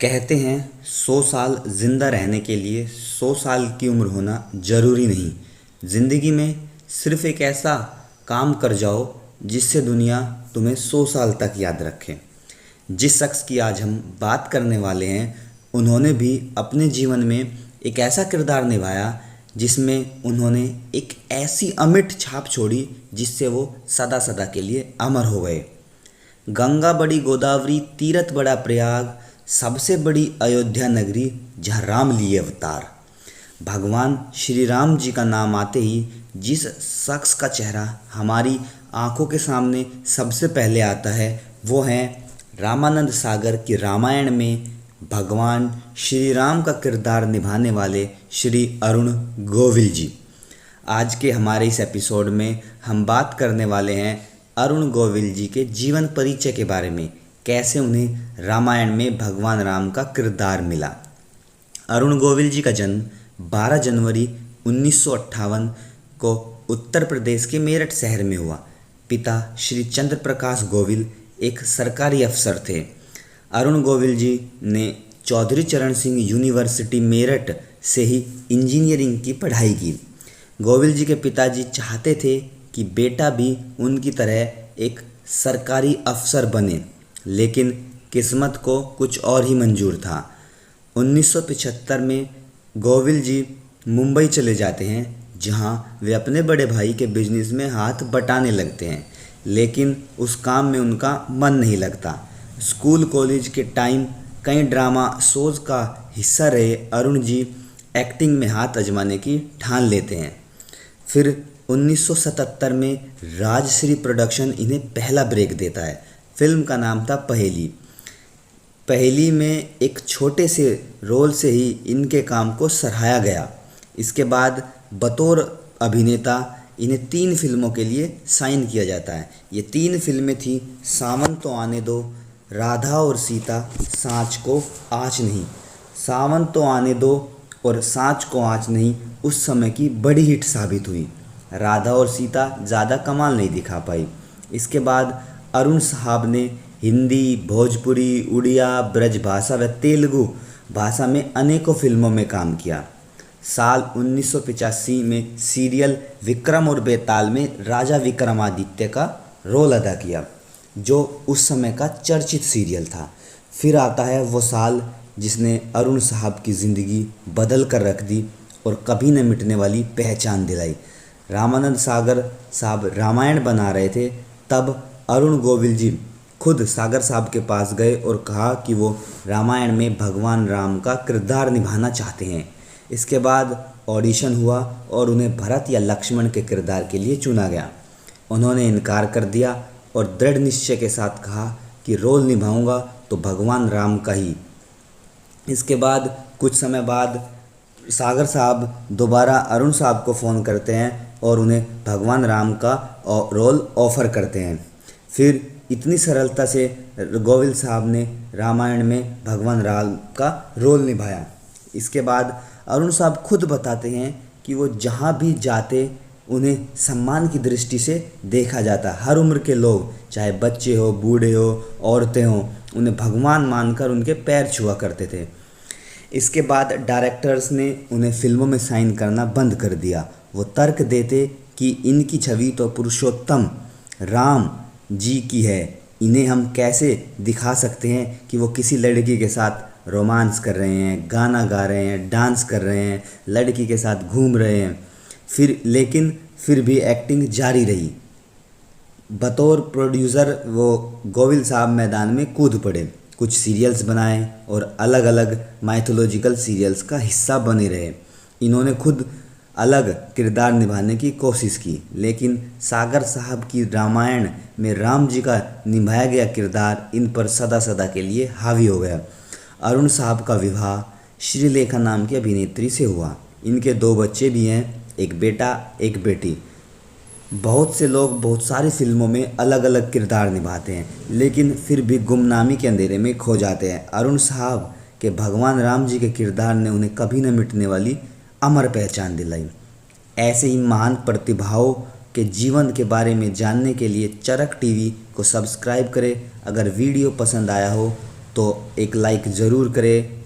कहते हैं 100 साल ज़िंदा रहने के लिए 100 साल की उम्र होना ज़रूरी नहीं। ज़िंदगी में सिर्फ़ एक ऐसा काम कर जाओ जिससे दुनिया तुम्हें 100 साल तक याद रखे। जिस शख्स की आज हम बात करने वाले हैं, उन्होंने भी अपने जीवन में एक ऐसा किरदार निभाया जिसमें उन्होंने एक ऐसी अमिट छाप छोड़ी जिससे वो सदा सदा के लिए अमर हो गए। गंगा बड़ी गोदावरी तीरथ बड़ा प्रयाग, सबसे बड़ी अयोध्या नगरी जहाँ राम लिए अवतार। भगवान श्री राम जी का नाम आते ही जिस शख्स का चेहरा हमारी आंखों के सामने सबसे पहले आता है, वो हैं रामानंद सागर की रामायण में भगवान श्री राम का किरदार निभाने वाले श्री अरुण गोविल जी। आज के हमारे इस एपिसोड में हम बात करने वाले हैं अरुण गोविल जी के जीवन परिचय के बारे में, कैसे उन्हें रामायण में भगवान राम का किरदार मिला। अरुण गोविल जी का जन्म 12 जनवरी 1958 को उत्तर प्रदेश के मेरठ शहर में हुआ। पिता श्री चंद्र प्रकाश गोविल एक सरकारी अफसर थे। अरुण गोविल जी ने चौधरी चरण सिंह यूनिवर्सिटी मेरठ से ही इंजीनियरिंग की पढ़ाई की। गोविल जी के पिताजी चाहते थे कि बेटा भी उनकी तरह एक सरकारी अफसर बने, लेकिन किस्मत को कुछ और ही मंजूर था। 1975 में गोविल जी मुंबई चले जाते हैं, जहां वे अपने बड़े भाई के बिजनेस में हाथ बटाने लगते हैं, लेकिन उस काम में उनका मन नहीं लगता। स्कूल कॉलेज के टाइम कई ड्रामा शोज का हिस्सा रहे अरुण जी एक्टिंग में हाथ आजमाने की ठान लेते हैं। फिर 1977 में राजश्री प्रोडक्शन इन्हें पहला ब्रेक देता है। फिल्म का नाम था पहेली। पहेली में एक छोटे से रोल से ही इनके काम को सराहा गया। इसके बाद बतौर अभिनेता इन्हें 3 फिल्मों के लिए साइन किया जाता है। ये 3 फिल्में थी सावन तो आने दो, राधा और सीता, सांच को आँच नहीं। सावन तो आने दो और सांच को आँच नहीं उस समय की बड़ी हिट साबित हुई। राधा और सीता ज़्यादा कमाल नहीं दिखा पाई। इसके बाद अरुण साहब ने हिंदी, भोजपुरी, उड़िया, ब्रज भाषा व तेलुगु भाषा में अनेकों फिल्मों में काम किया। साल 1985 में सीरियल विक्रम और बेताल में राजा विक्रमादित्य का रोल अदा किया, जो उस समय का चर्चित सीरियल था। फिर आता है वो साल जिसने अरुण साहब की ज़िंदगी बदल कर रख दी और कभी न मिटने वाली पहचान दिलाई। रामानंद सागर साहब रामायण बना रहे थे, तब अरुण गोविल जी खुद सागर साहब के पास गए और कहा कि वो रामायण में भगवान राम का किरदार निभाना चाहते हैं। इसके बाद ऑडिशन हुआ और उन्हें भरत या लक्ष्मण के किरदार के लिए चुना गया। उन्होंने इनकार कर दिया और दृढ़ निश्चय के साथ कहा कि रोल निभाऊंगा तो भगवान राम का ही। इसके बाद कुछ समय बाद सागर साहब दोबारा अरुण साहब को फ़ोन करते हैं और उन्हें भगवान राम का रोल ऑफ़र करते हैं। फिर इतनी सरलता से गोविल साहब ने रामायण में भगवान राम का रोल निभाया। इसके बाद अरुण साहब खुद बताते हैं कि वो जहाँ भी जाते उन्हें सम्मान की दृष्टि से देखा जाता। हर उम्र के लोग, चाहे बच्चे हो, बूढ़े हो, औरतें हों, उन्हें भगवान मानकर उनके पैर छुआ करते थे। इसके बाद डायरेक्टर्स ने उन्हें फिल्मों में साइन करना बंद कर दिया। वो तर्क देते कि इनकी छवि तो पुरुषोत्तम राम जी की है, इन्हें हम कैसे दिखा सकते हैं कि वो किसी लड़की के साथ रोमांस कर रहे हैं, गाना गा रहे हैं, डांस कर रहे हैं, लड़की के साथ घूम रहे हैं। फिर भी एक्टिंग जारी रही। बतौर प्रोड्यूसर वो गोविल साहब मैदान में कूद पड़े, कुछ सीरियल्स बनाए और अलग अलग माइथोलॉजिकल सीरियल्स का हिस्सा बने रहे। इन्होंने खुद अलग किरदार निभाने की कोशिश की, लेकिन सागर साहब की रामायण में राम जी का निभाया गया किरदार इन पर सदा सदा के लिए हावी हो गया। अरुण साहब का विवाह श्रीलेखा नाम की अभिनेत्री से हुआ। इनके 2 बच्चे भी हैं, एक बेटा एक बेटी। बहुत से लोग बहुत सारी फिल्मों में अलग अलग किरदार निभाते हैं, लेकिन फिर भी गुमनामी के अंधेरे में खो जाते हैं। अरुण साहब के भगवान राम जी के किरदार ने उन्हें कभी न मिटने वाली अमर पहचान दिलाई। ऐसे ही महान प्रतिभाओं के जीवन के बारे में जानने के लिए चरक टीवी को सब्सक्राइब करें। अगर वीडियो पसंद आया हो तो तो एक लाइक ज़रूर करें।